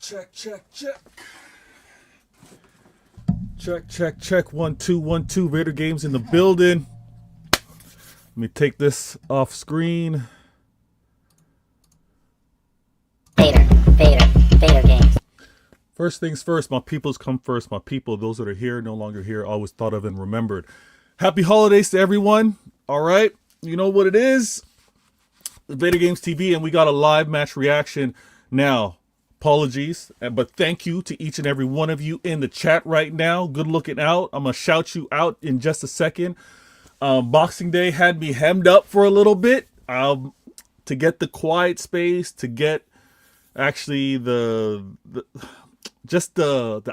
Check. Check. 1 2 1 2. Vator Games in the building. Let me take this off screen. Vator Games. First things first, my peoples come first. My people, those that are here, no longer here, always thought of and remembered. Happy holidays to everyone. All right. You know what it is? Vator Games TV, and we got a live match reaction now. Apologies, but thank you to each and every one of you in the chat right now. Good looking out. I'm going to shout you out in just a second. Boxing Day had me hemmed up for a little bit to get the quiet space, to get actually the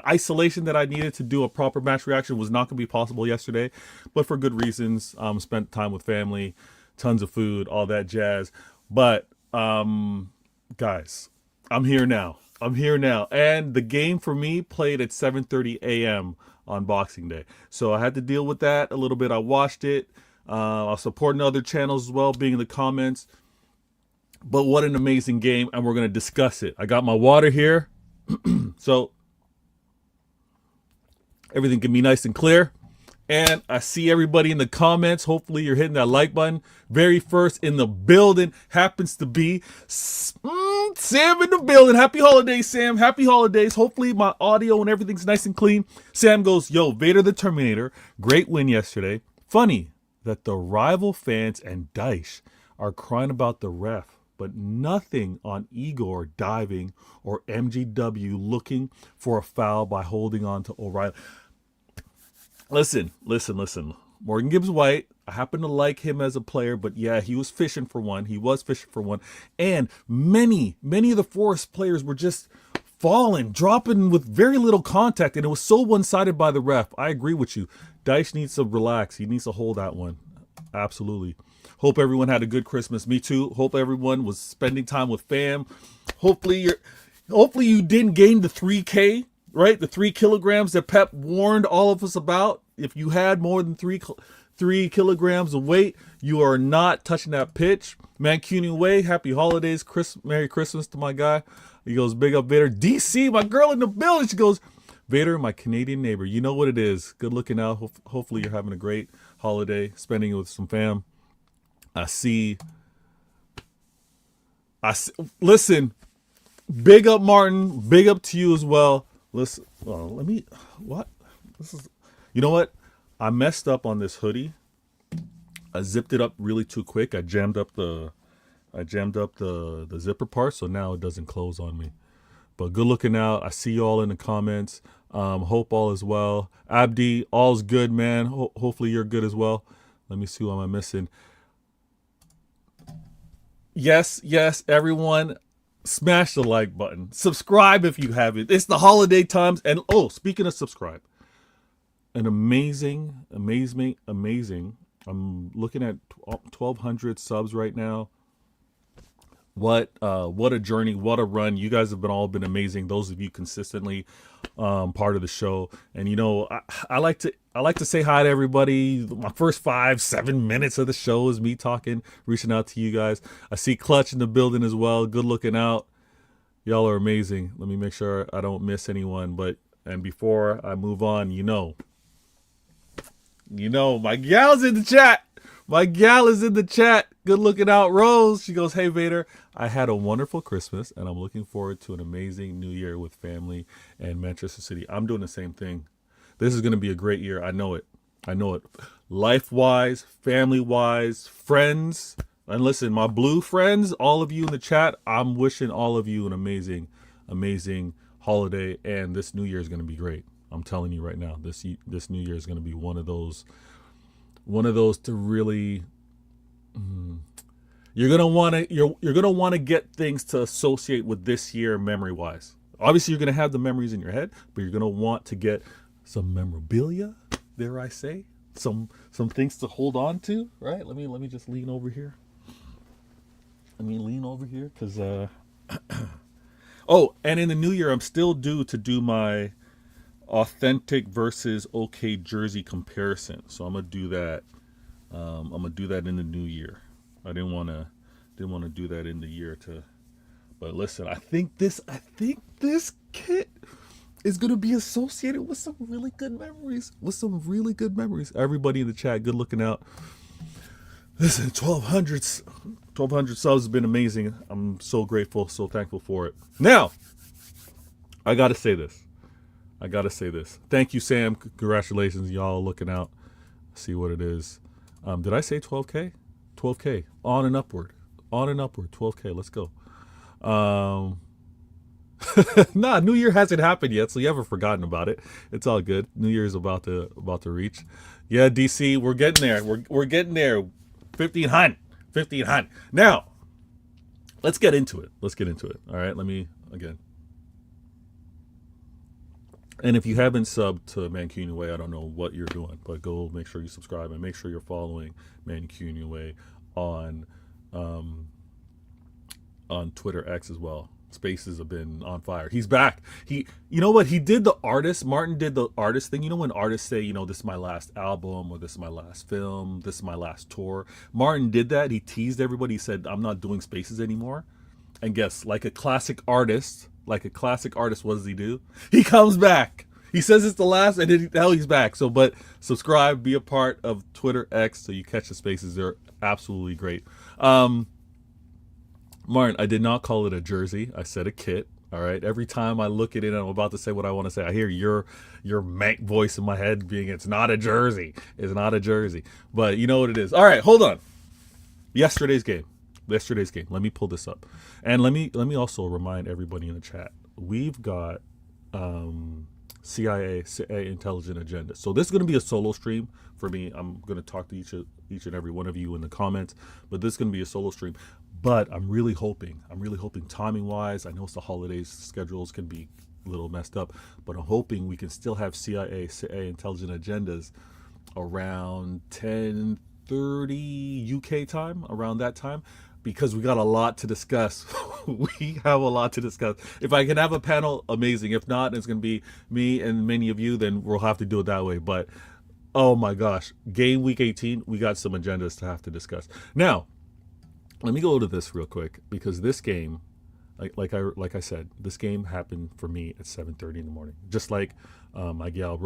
isolation that I needed to do a proper match reaction was not going to be possible yesterday, but for good reasons. Spent time with family, tons of food, all that jazz. But guys, I'm here now. And the game for me played at 7:30 a.m. on Boxing Day. So I had to deal with that a little bit. I watched it. I was supporting other channels as well, being in the comments. But what an amazing game, and we're going to discuss it. I got my water here. So everything can be nice and clear. And I see everybody in the comments. Hopefully you're hitting that like button. Very first in the building happens to be Sam in the building. Happy holidays, Sam. Happy holidays. Hopefully my audio and everything's nice and clean. Sam goes, yo, Vator the Terminator. Great win yesterday. Funny that the rival fans and Daesh are crying about the ref, but nothing on Igor diving or MGW looking for a foul by holding on to O'Reilly. Listen. Morgan Gibbs White, I happen to like him as a player, but yeah, he was fishing for one. And many of the Forest players were just falling, dropping with very little contact, and it was so one-sided by the ref. I agree with you. Daesh needs to relax. He needs to hold that one. Absolutely. Hope everyone had a good Christmas. Me too. Hope everyone was spending time with fam. Hopefully you didn't gain the 3K. Right, the 3 kilograms that Pep warned all of us about. If you had more than 3 kilograms of weight, you are not touching that pitch. Mancunian Way, happy holidays, Merry Christmas to my guy. He goes, big up Vator. DC, my girl in the building. She goes, Vator, my Canadian neighbor. You know what it is. Good looking out. Hopefully you're having a great holiday, spending it with some fam. I see. Listen, big up Martin. Big up to you as well. Listen, you know what? I messed up on this hoodie. I zipped it up really too quick. I jammed up the zipper part, so now it doesn't close on me. But good looking out. I see you all in the comments. Hope all is well. Abdi, all's good, man. Hopefully you're good as well. Let me see what am I missing. Yes, everyone. Smash the like button. Subscribe if you haven't. It's the holiday times. And oh, speaking of subscribe, an amazing. I'm looking at 1,200 subs right now. What a journey, what a run. You guys have all been amazing. Those of you consistently part of the show. And you know, I like to say hi to everybody. My first 5-7 minutes of the show is me talking, reaching out to you guys. I see Clutch in the building as well. Good looking out. Y'all are amazing. Let me make sure I don't miss anyone. And before I move on, you know, my gal's in the chat. My gal is in the chat. Good looking out, Rose. She goes, hey, Vator, I had a wonderful Christmas, and I'm looking forward to an amazing new year with family and Manchester City. I'm doing the same thing. This is going to be a great year. I know it. Life-wise, family-wise, friends. And listen, my blue friends, all of you in the chat, I'm wishing all of you an amazing holiday, and this new year is going to be great. I'm telling you right now, this new year is going to be one of those to really you're gonna want to get things to associate with this year memory wise. Obviously you're gonna have the memories in your head, but you're gonna want to get some memorabilia, dare I say, some things to hold on to, right? Let me just lean over here. Because oh, and in the new year I'm still due to do my authentic versus OK jersey comparison, so I'm gonna do that. I'm gonna do that in the new year. I didn't want to do that in the year to But listen, I think this kit is gonna be associated with some really good memories. Everybody in the chat, good looking out. Listen, 1,200 subs has been amazing. I'm so grateful, so thankful for it. Now, I gotta say this. Thank you, Sam. Congratulations, y'all looking out. See what it is. Did I say 12K? 12K. On and upward. 12K. Let's go. Nah, New Year hasn't happened yet, so you haven't forgotten about it. It's all good. New Year's about to reach. Yeah, DC, we're getting there. We're getting there. 1,500. Now, let's get into it. All right, let me again. And if you haven't subbed to Mancunian Way, I don't know what you're doing, but go make sure you subscribe and make sure you're following Mancunian Way on Twitter X as well. Spaces have been on fire. He's back. You know what? He did the artist. Martin did the artist thing. You know when artists say, this is my last album, or this is my last film, this is my last tour. Martin did that. He teased everybody. He said, I'm not doing Spaces anymore. And guess, like a classic artist, what does he do? He comes back. He says it's the last, and then hell, he's back. So, but subscribe, be a part of Twitter X so you catch the Spaces. They're absolutely great. Martin, I did not call it a jersey. I said a kit. All right. Every time I look at it and I'm about to say what I want to say, I hear your Manc voice in my head being, it's not a jersey. It's not a jersey. But you know what it is. All right, hold on. Yesterday's game. Let me pull this up. And let me also remind everybody in the chat. We've got CIA intelligent agenda. So this is going to be a solo stream for me. I'm going to talk to each and every one of you in the comments, but this is going to be a solo stream. But I'm really hoping timing wise, I know it's the holidays, schedules can be a little messed up, but I'm hoping we can still have CIA intelligent agendas around 10:30 UK time, around that time, because we got a lot to discuss. We have a lot to discuss. If I can have a panel, amazing. If not, it's going to be me and many of you, then we'll have to do it that way. But oh my gosh, game week 18, we got some agendas to have to discuss. Now, let me go to this real quick, because this game, like I said, this game happened for me at 7:30 in the morning. Just like my gal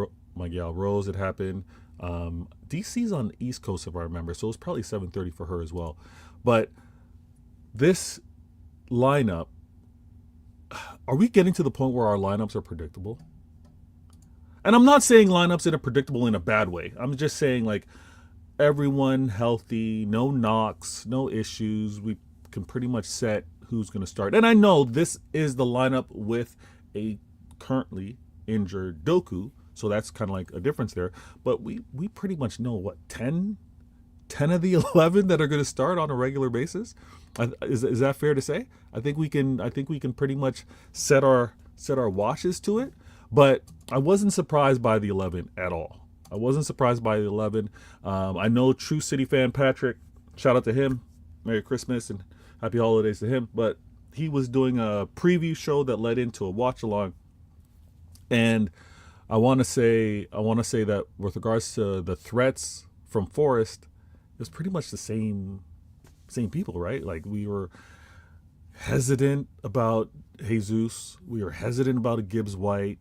Rose, it happened. DC's on the East Coast, if I remember, so it was probably 7:30 for her as well. But this lineup, are we getting to the point where our lineups are predictable? And I'm not saying lineups that are predictable in a bad way. I'm just saying, like, everyone healthy, no knocks, no issues. We can pretty much set who's going to start. And I know this is the lineup with a currently injured Doku, so that's kind of like a difference there. But we pretty much know, what, 10 of the 11 that are going to start on a regular basis. Is that fair to say? I think we can pretty much set our watches to it. But I wasn't surprised by the 11 at all. I know True City fan Patrick, shout out to him, Merry Christmas and Happy Holidays to him. But he was doing a preview show that led into a watch along, and I want to say that with regards to the threats from Forest, it's pretty much the same people, right? Like, we were hesitant about Jesus, we were hesitant about a Gibbs White.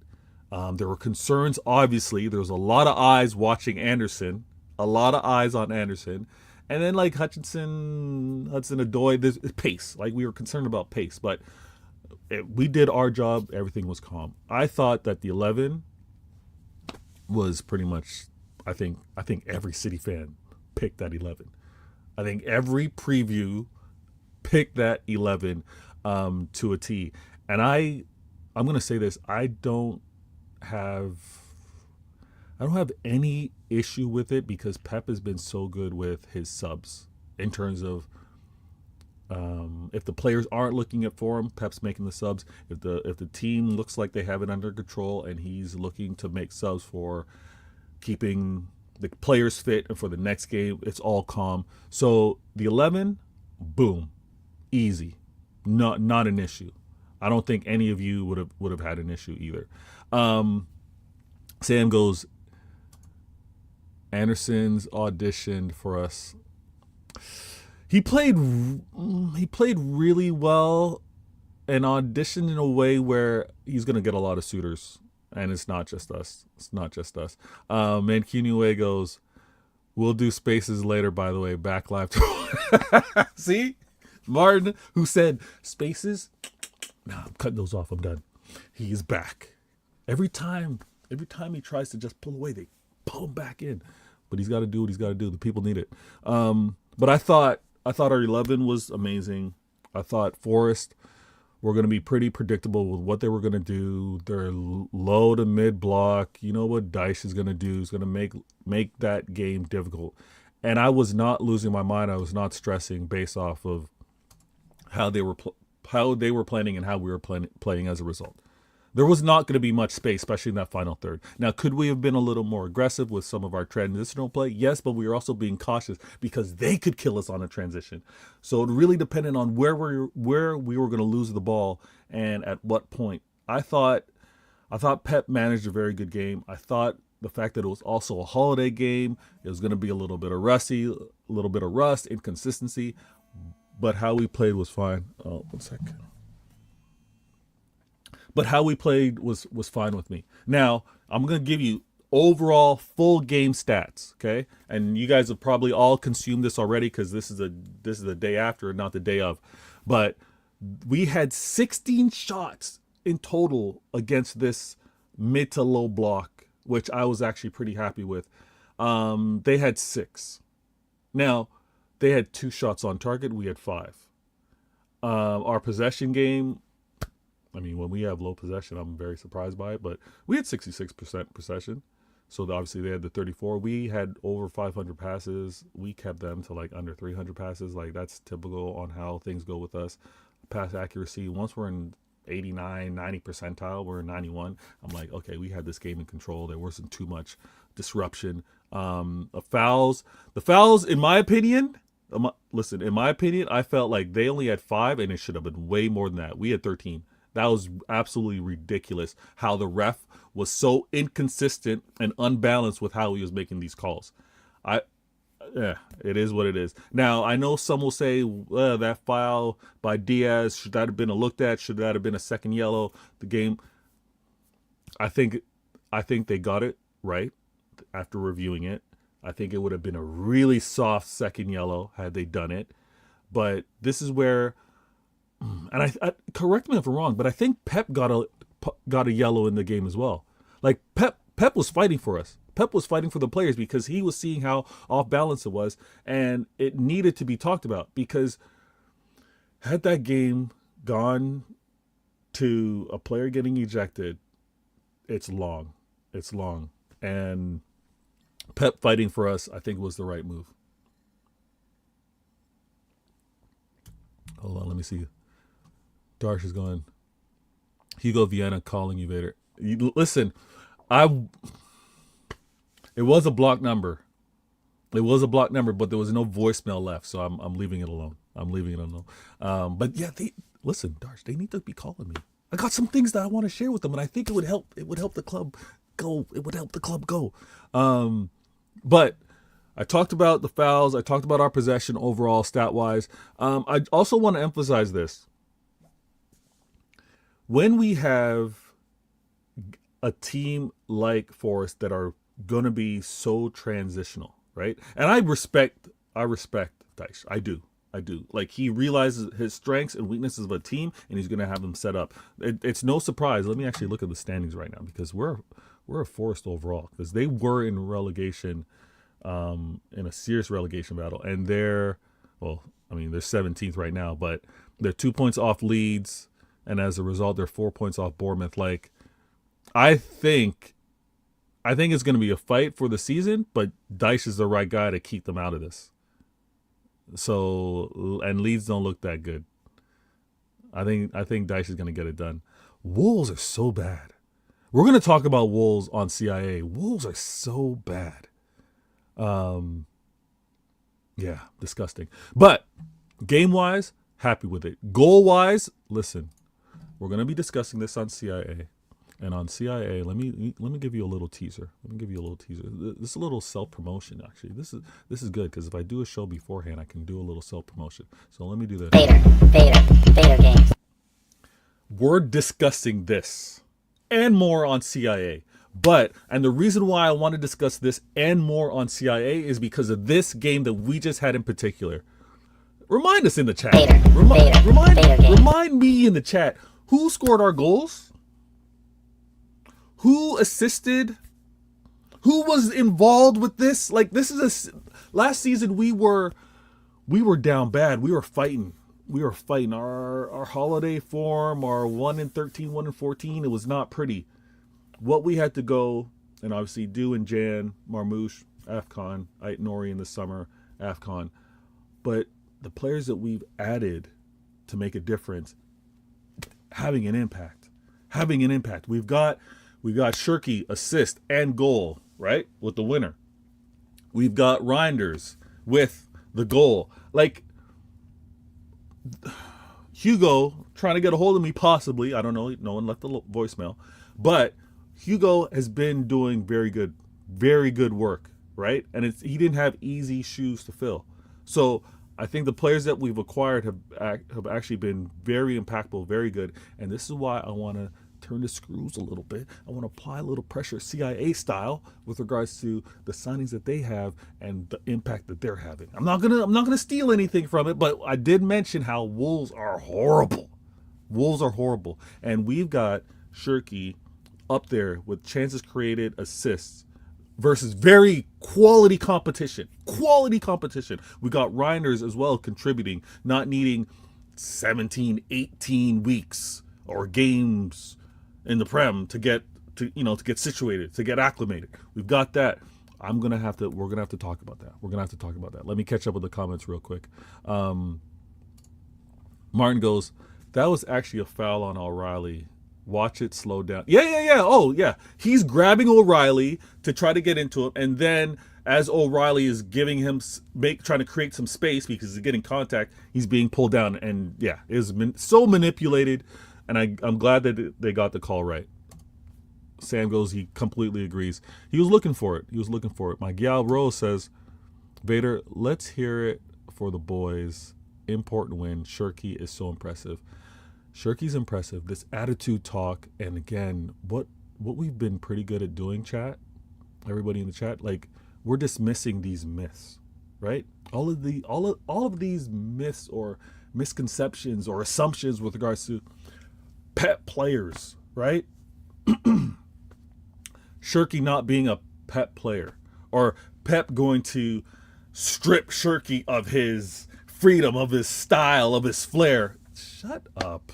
There were concerns, obviously. There was a lot of eyes watching Anderson, a lot of eyes on Anderson. And then, like, Hudson-Odoi, there's pace. Like, we were concerned about pace. But we did our job. Everything was calm. I thought that the 11 was pretty much, I think every City fan picked that 11. I think every preview picked that 11 to a T. And I'm going to say this. I don't have any issue with it, because Pep has been so good with his subs in terms of if the players aren't looking at for him, Pep's making the subs. If the team looks like they have it under control and he's looking to make subs for keeping the players fit and for the next game, it's all calm. So the 11, boom, easy, not an issue. I don't think any of you would have had an issue either. Sam goes, Anderson's auditioned for us. He played really well an audition in a way where he's gonna get a lot of suitors, and it's not just us. It's not just us. Mankinue goes, "We'll do spaces later." By the way, back live. See, Martin, who said spaces. Nah, I'm cutting those off. I'm done. He is back. Every time he tries to just pull away, they pull him back in. But he's got to do what he's got to do. The people need it. But I thought our 11 was amazing. I thought Forest were going to be pretty predictable with what they were going to do. Their low to mid block. You know what Dice is going to do. Is going to make that game difficult. And I was not losing my mind. I was not stressing based off of how they were planning and how we were playing as a result. There was not going to be much space, especially in that final third. Now, could we have been a little more aggressive with some of our transitional play? Yes, but we were also being cautious because they could kill us on a transition. So it really depended on where we were going to lose the ball and at what point. I thought Pep managed a very good game. I thought the fact that it was also a holiday game, it was going to be a little bit of rust, inconsistency, but how we played was fine. Oh, 1 second. But how we played was fine with me. Now, I'm going to give you overall full game stats, okay? And you guys have probably all consumed this already because this is the day after, not the day of. But we had 16 shots in total against this mid to low block, which I was actually pretty happy with. They had 6. Now, they had 2 shots on target. We had 5. Our possession game, I mean, when we have low possession, I'm very surprised by it. But we had 66% possession. So obviously they had the 34. We had over 500 passes. We kept them to like under 300 passes. Like that's typical on how things go with us. Pass accuracy, once we're in 89, 90 percentile, we're in 91. I'm like, okay, we had this game in control. There wasn't too much disruption. The fouls, in my opinion, I felt like they only had 5 and it should have been way more than that. We had 13. That was absolutely ridiculous how the ref was so inconsistent and unbalanced with how he was making these calls. It is what it is. Now, I know some will say that foul by Diaz, should that have been looked at? Should that have been a second yellow? The game, I think they got it right after reviewing it. I think it would have been a really soft second yellow had they done it. But this is where, and I correct me if I'm wrong, but I think Pep got a yellow in the game as well. Like Pep was fighting for us. Pep was fighting for the players because he was seeing how off balance it was, and it needed to be talked about because had that game gone to a player getting ejected, it's long. And Pep fighting for us, I think, was the right move. Hold on, let me see. Darsh is going. Hugo Vienna calling you, Vator. Listen, it was a block number. But there was no voicemail left, so I'm leaving it alone. But yeah, listen, Darsh, they need to be calling me. I got some things that I want to share with them, and I think it would help the club go. But I talked about the fouls. I talked about our possession overall, stat-wise. I also want to emphasize this. When we have a team like Forest that are going to be so transitional, right? And I respect Dice. I do. Like, he realizes his strengths and weaknesses of a team, and he's going to have them set up. It's no surprise. Let me actually look at the standings right now because we're a Forest overall because they were in relegation, in a serious relegation battle, and they're 17th right now, but they're 2 points off Leeds, and as a result, they're 4 points off Bournemouth. Like, I think it's going to be a fight for the season, but Dice is the right guy to keep them out of this. So, and Leeds don't look that good. I think Dice is going to get it done. Wolves are so bad. We're going to talk about Wolves on CIA. Wolves are so bad. Yeah, disgusting. But game-wise, happy with it. Goal-wise, listen, we're going to be discussing this on CIA. And on CIA, let me give you a little teaser. This is a little self-promotion, actually. This is good, because if I do a show beforehand, I can do a little self-promotion. So let me do this. Vator games. we're discussing this and more on CIA. And the reason why I want to discuss this and more on CIA is because of this game that we just had in particular. Remind us in the chat. Remind me in the chat. Who scored our goals? Who assisted? Who was involved with this? Like, this is last season we were down bad. We were fighting. Our holiday form, our 1-13, 1-14, it was not pretty. What we had to go and obviously do in Jan, Marmouche, AFCON, Ait Nori in the summer, AFCON. But the players that we've added to make a difference, having an impact. We've got Shirky assist and goal, right? With the winner. We've got Reinders with the goal. Like, Hugo trying to get a hold of me possibly. I don't know. No one left the voicemail. But Hugo has been doing very good work, right? And he didn't have easy shoes to fill. So I think the players that we've acquired have actually been very impactful, very good. And this is why I want to turn the screws a little bit. I want to apply a little pressure CIA style with regards to the signings that they have and the impact that they're having. I'm not gonna steal anything from it, but I did mention how Wolves are horrible. And we've got Shirky up there with chances created, assists, versus very quality competition. We got Reinders as well contributing, not needing 17, 18 weeks or games in the Prem to get situated, to get acclimated. We've got that. We're gonna have to talk about that. Let me catch up with the comments real quick. Martin goes, that was actually a foul on O'Reilly. Watch it slow down. Yeah. Oh, yeah. He's grabbing O'Reilly to try to get into him. And then as O'Reilly is giving him, trying to create some space because he's getting contact, he's being pulled down. And yeah, it was so manipulated. And I'm glad that they got the call right. Sam goes, he completely agrees. He was looking for it. My gal Rose says, Vator, let's hear it for the boys. Important win. Shirky is so impressive. Shirky's impressive. This attitude talk, and again, what we've been pretty good at doing, chat, everybody in the chat, like, we're dismissing these myths, right? All of these myths or misconceptions or assumptions with regards to pet players, right? Shirky not being a pet player, or Pep going to strip Shirky of his freedom, of his style, of his flair. Shut up.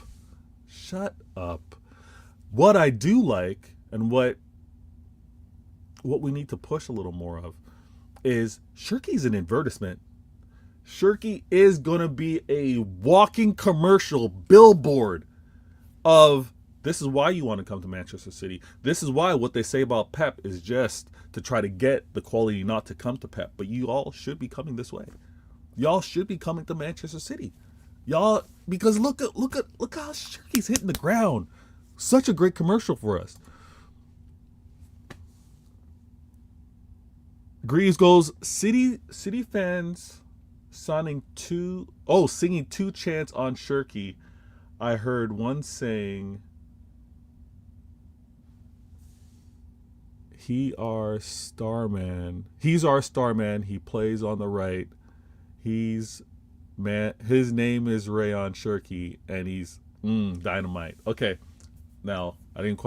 What I do like, and what we need to push a little more of, is Shirky's an advertisement. Shirky is going to be a walking commercial billboard of, this is why you want to come to Manchester City. This is why what they say about Pep is just to try to get the quality not to come to Pep. But you all should be coming this way. Y'all should be coming to Manchester City. Y'all, because look how Shirky's hitting the ground. Such a great commercial for us. Greaves goes, City fans singing two chants on Shirky. I heard one saying, He's our star man. He plays on the right. His name is Rayon Shirky, and he's dynamite. Okay, now I'm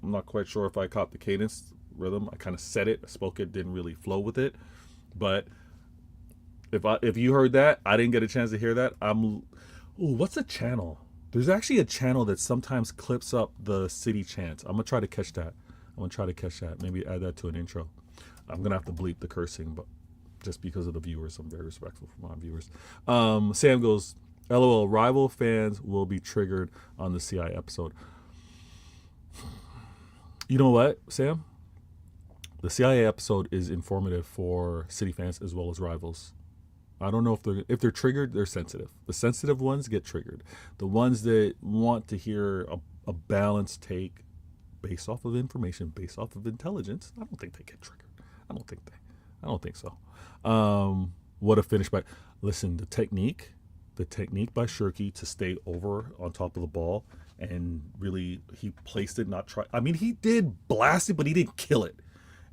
not quite sure if I caught the cadence rhythm. I kind of said it, I spoke it, didn't really flow with it. But if you heard that, I didn't get a chance to hear that. What's a channel? There's actually a channel that sometimes clips up the city chants. I'm gonna try to catch that. Maybe add that to an intro. I'm gonna have to bleep the cursing, but just because of the viewers, I'm very respectful for my viewers. Sam goes, LOL, rival fans will be triggered on the CI episode. You know what, Sam? The CIA episode is informative for City fans as well as rivals. I don't know if they're triggered, they're sensitive. The sensitive ones get triggered. The ones that want to hear a balanced take based off of information, based off of intelligence, I don't think they get triggered. I don't think so. What a finish by, listen, the technique by Shirky to stay over on top of the ball and really he placed it, not try. I mean, he did blast it, but he didn't kill it,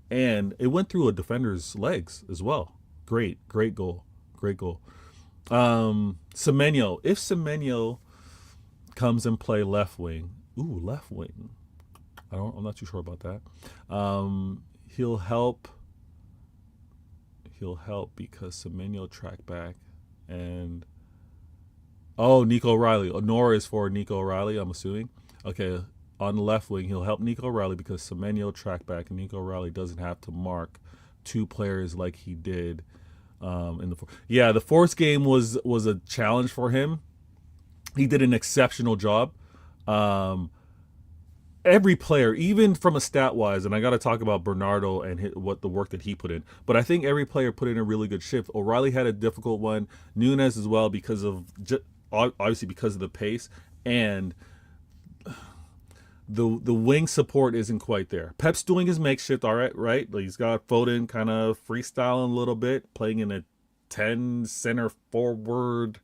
and it went through a defender's legs as well. Great goal, great goal. Semenyo, if Semenyo comes and play left wing, left wing. I'm not too sure about that. He'll help. He'll help because Semenyo track back and Nico O'Reilly. Nora is for Nico O'Reilly, I'm assuming. Okay, on the left wing, he'll help Nico O'Reilly because Semenyo track back and Nico O'Reilly doesn't have to mark two players like he did in the Force game was a challenge for him. He did an exceptional job. Every player, even from a stat wise, and I got to talk about Bernardo and the work that he put in, but I think every player put in a really good shift. O'Reilly had a difficult one, Nunes as well because of obviously because of the pace, and the wing support isn't quite there. Pep's doing his makeshift, all right? He's got Foden kind of freestyling a little bit, playing in a 10 center forward.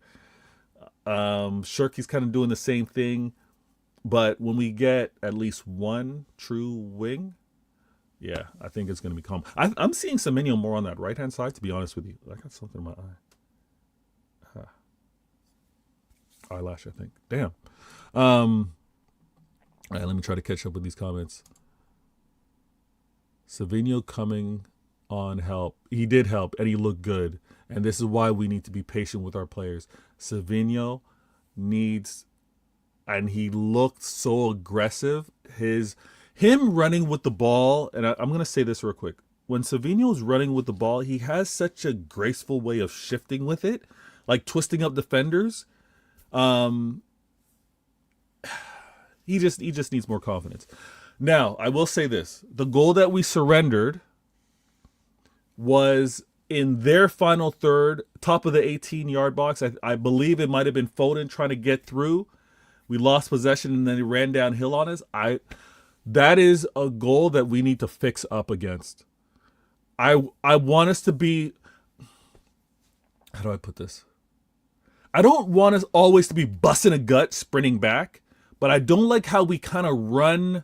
Shirky's kind of doing the same thing. But when we get at least one true wing, yeah, I think it's going to become. I'm seeing Semenyo more on that right-hand side, to be honest with you. I got something in my eye. Eyelash, I think. Damn. All right, let me try to catch up with these comments. Savinho coming on help. He did help, and he looked good. And this is why we need to be patient with our players. Savinho needs... And he looked so aggressive. Him running with the ball, and I'm going to say this real quick. When Savinho's running with the ball, he has such a graceful way of shifting with it, like twisting up defenders. He just needs more confidence. Now, I will say this. The goal that we surrendered was in their final third, top of the 18-yard box. I believe it might have been Foden trying to get through. We lost possession and then he ran downhill on us. That is a goal that we need to fix up against. I want us to be... How do I put this? I don't want us always to be busting a gut, sprinting back, but I don't like how we kind of run...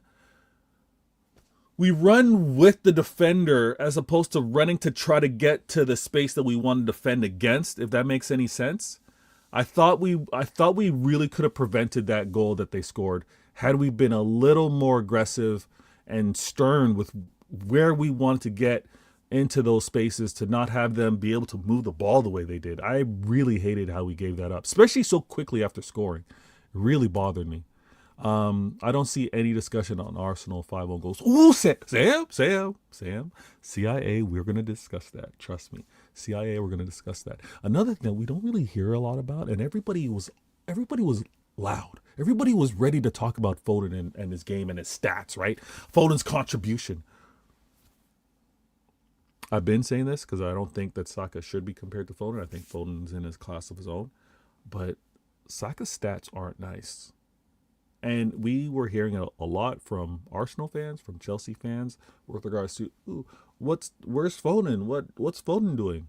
We run with the defender as opposed to running to try to get to the space that we want to defend against, if that makes any sense. I thought we really could have prevented that goal that they scored had we been a little more aggressive and stern with where we wanted to get into those spaces to not have them be able to move the ball the way they did. I really hated how we gave that up, especially so quickly after scoring. It really bothered me. I don't see any discussion on Arsenal 5-0 goals. Ooh, Sam. CIA, we're going to discuss that. Trust me. CIA, we're going to discuss that. Another thing that we don't really hear a lot about, and everybody was loud. Everybody was ready to talk about Foden and his game and his stats, right? Foden's contribution. I've been saying this because I don't think that Saka should be compared to Foden. I think Foden's in his class of his own. But Saka's stats aren't nice. And we were hearing a lot from Arsenal fans, from Chelsea fans, with regards to, where's Foden? What's Foden doing?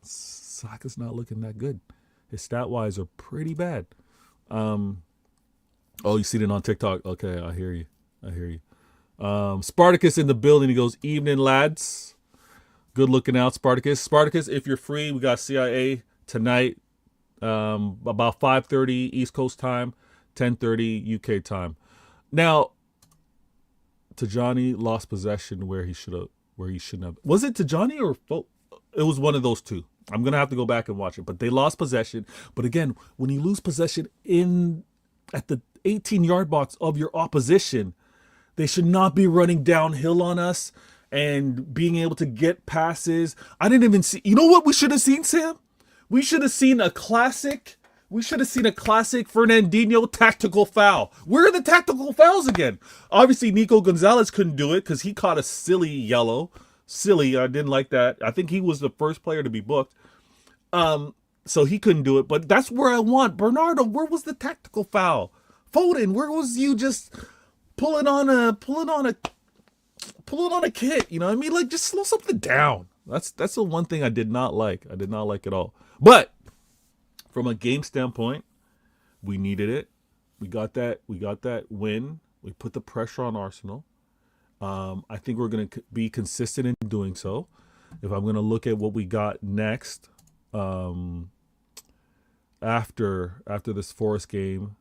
Saka's not looking that good. His stat-wise are pretty bad. You see it on TikTok. Okay, I hear you. Spartacus in the building. He goes, evening, lads. Good looking out, Spartacus. Spartacus, if you're free, we got CIA tonight, about 5:30 East Coast time. 10:30 UK time. Now, Tajani lost possession where he shouldn't have. Was it Tajani or it was one of those two? I'm gonna have to go back and watch it. But they lost possession. But again, when you lose possession at the 18-yard box of your opposition, they should not be running downhill on us and being able to get passes. I didn't even see. You know what we should have seen, Sam? We should have seen a classic. Fernandinho tactical foul. Where are the tactical fouls again? Obviously, Nico Gonzalez couldn't do it because he caught a silly yellow. Silly, I didn't like that. I think he was the first player to be booked. So he couldn't do it. But that's where I want. Bernardo, where was the tactical foul? Foden, where was you just pulling on a kit? You know what I mean? Like, just slow something down. That's the one thing I did not like. I did not like at all. But from a game standpoint, we needed it. We got that. We got that win. We put the pressure on Arsenal. I think we're going to be consistent in doing so. If I'm going to look at what we got next, after this Forest game,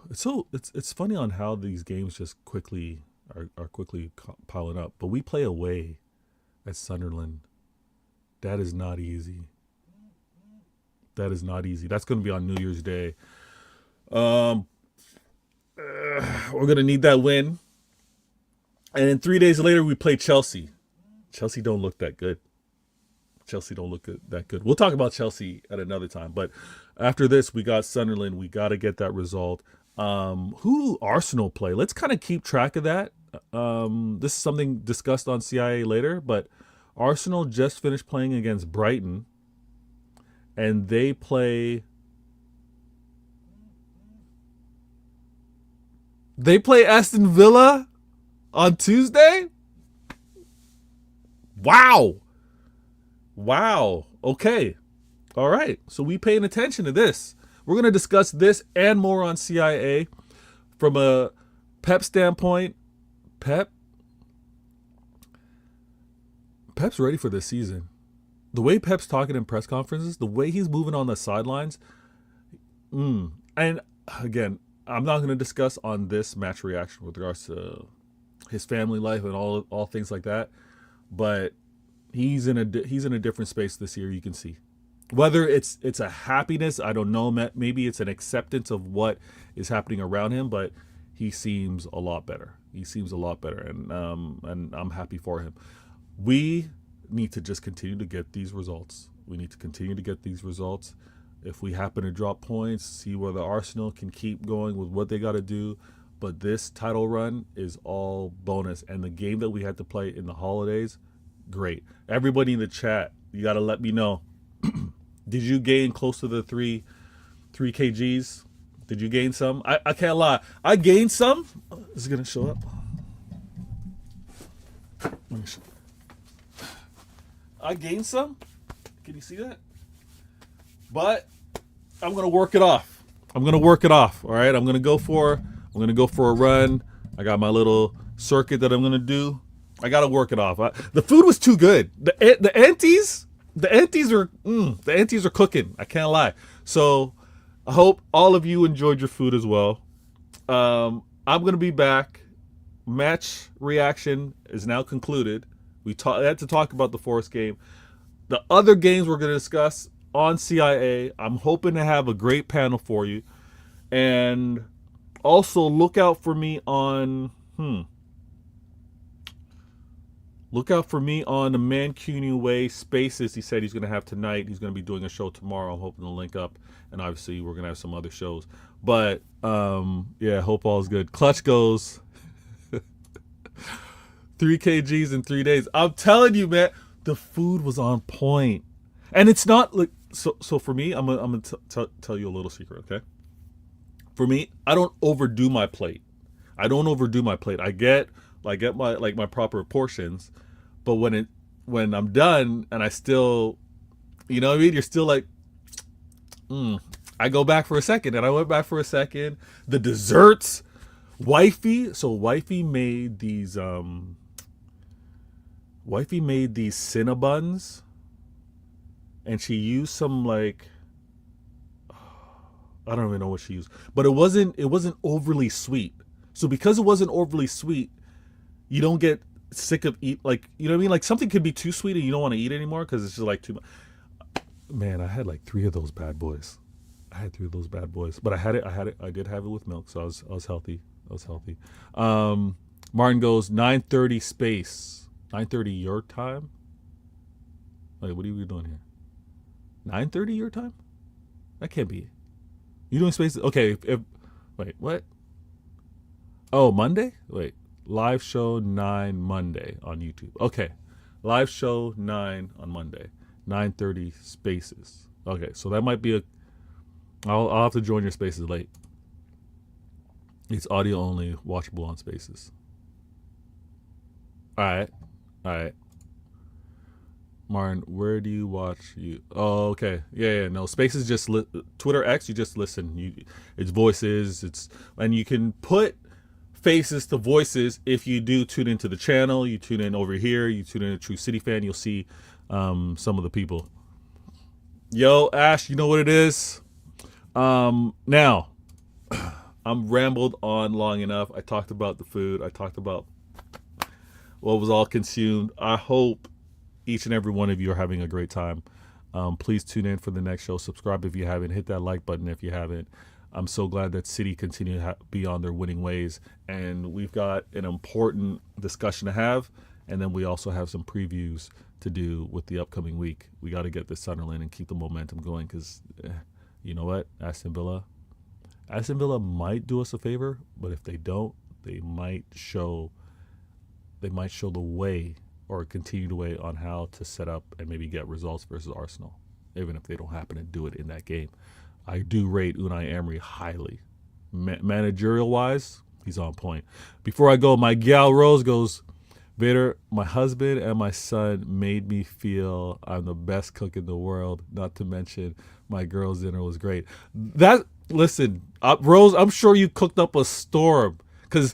it's funny on how these games just quickly are quickly piling up. But we play away at Sunderland. That is not easy. That is not easy. That's going to be on New Year's Day. We're going to need that win. And then 3 days later, we play Chelsea. Chelsea don't look that good. That good. We'll talk about Chelsea at another time. But after this, we got Sunderland. We got to get that result. Who Arsenal play? Let's kind of keep track of that. This is something discussed on CIA later. But Arsenal just finished playing against Brighton. And they play Aston Villa on Tuesday? Wow. Okay. All right. So we paying attention to this. We're going to discuss this and more on CIA from a Pep standpoint. Pep's ready for this season. The way Pep's talking in press conferences, the way he's moving on the sidelines, and again, I'm not going to discuss on this match reaction with regards to his family life and all things like that, but he's in a different space this year. You can see whether it's a happiness, I don't know, maybe it's an acceptance of what is happening around him, but he seems a lot better. And I'm happy for him. We need to just continue to get these results. If we happen to drop points, see whether Arsenal can keep going with what they got to do. But this title run is all bonus. And the game that we had to play in the holidays, great. Everybody in the chat, you got to let me know. Did you gain close to the 3 kgs? Did you gain some? I can't lie. I gained some. Is it going to show up? Let me show. I gained some. Can you see that? But I'm gonna work it off. All right. I'm gonna go for a run. I got my little circuit that I'm gonna do. I gotta work it off. The food was too good. The aunties are cooking. I can't lie. So I hope all of you enjoyed your food as well. I'm gonna be back. Match reaction is now concluded. We had to talk about the Forest game. The other games we're going to discuss on CIA. I'm hoping to have a great panel for you. And also look out for me on the Mancunian Way Spaces he said he's going to have tonight. He's going to be doing a show tomorrow. I'm hoping to link up. And obviously we're going to have some other shows. But hope all is good. Clutch goes 3 kgs in 3 days. I'm telling you, man, the food was on point. And it's not like so for me, I'm gonna tell you a little secret, okay? For me, I don't overdo my plate. I get my proper portions, but when I'm done and I still, you know what I mean? You're still like, I go back for a second, and I went back for a second. The desserts, wifey made these Cinnabons, and she used some I don't even know what she used, but it wasn't overly sweet. So because it wasn't overly sweet, you don't get sick of you know what I mean? Like something could be too sweet and you don't want to eat anymore because it's just like too much. Man, I had 3 of those bad boys. But I did have it with milk, so I was healthy. Martin goes 9:30 space. 9:30 your time? Wait, what are you doing here? 9:30 your time? That can't be. You doing spaces? Okay, wait, what? Oh, Monday? Wait. Live show 9 Monday on YouTube. Okay. Live show 9 on Monday. 9:30 spaces. Okay, so that might be I'll have to join your spaces late. It's audio only, watchable on spaces. All right. Martin, where do you watch you? Oh, okay. Yeah. No, Space is just Twitter X. You just listen. It's voices. And you can put faces to voices if you do tune into the channel. You tune in over here. You tune in to True City Fan. You'll see some of the people. Yo, Ash, you know what it is. Now, I'm rambled on long enough. I talked about the food. I talked about what was all consumed. I hope each and every one of you are having a great time. Please tune in for the next show. Subscribe if you haven't. Hit that like button if you haven't. I'm so glad that City continue to be on their winning ways. And we've got an important discussion to have. And then we also have some previews to do with the upcoming week. We got to get this Sunderland and keep the momentum going because, you know what, Aston Villa might do us a favor, but if they don't, they might show the way or continue the way on how to set up and maybe get results versus Arsenal, even if they don't happen to do it in that game. I do rate Unai Emery highly. Managerial-wise, he's on point. Before I go, my gal Rose goes, Vator, my husband and my son made me feel I'm the best cook in the world, not to mention my girl's dinner was great. Listen, Rose, I'm sure you cooked up a storm because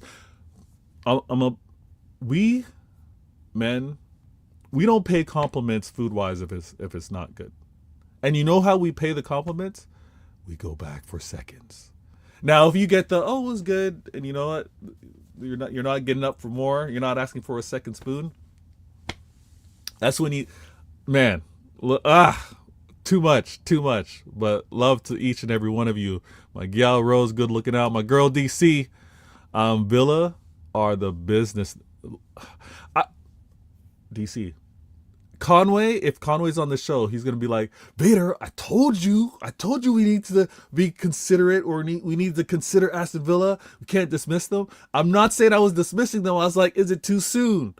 we don't pay compliments food-wise if it's not good. And you know how we pay the compliments? We go back for seconds. Now, if you get the, oh, it was good, and you know what? You're not getting up for more. You're not asking for a second spoon. That's when too much. But love to each and every one of you. My gal Rose, good looking out. My girl DC, Villa are the business. DC. Conway, if Conway's on the show, he's going to be like, Vator, I told you we need to be considerate or we need to consider Aston Villa. We can't dismiss them. I'm not saying I was dismissing them. I was like, is it too soon?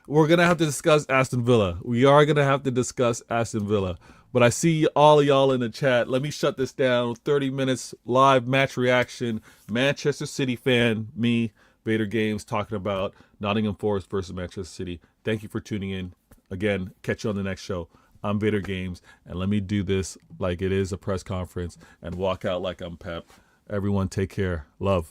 We're going to have to discuss Aston Villa. We are going to have to discuss Aston Villa. But I see all of y'all in the chat. Let me shut this down. 30 minutes live match reaction. Manchester City fan, me, Vator Games, talking about Nottingham Forest versus Manchester City. Thank you for tuning in. Again, catch you on the next show. I'm Vator Games, and let me do this like it is a press conference and walk out like I'm Pep. Everyone take care. Love.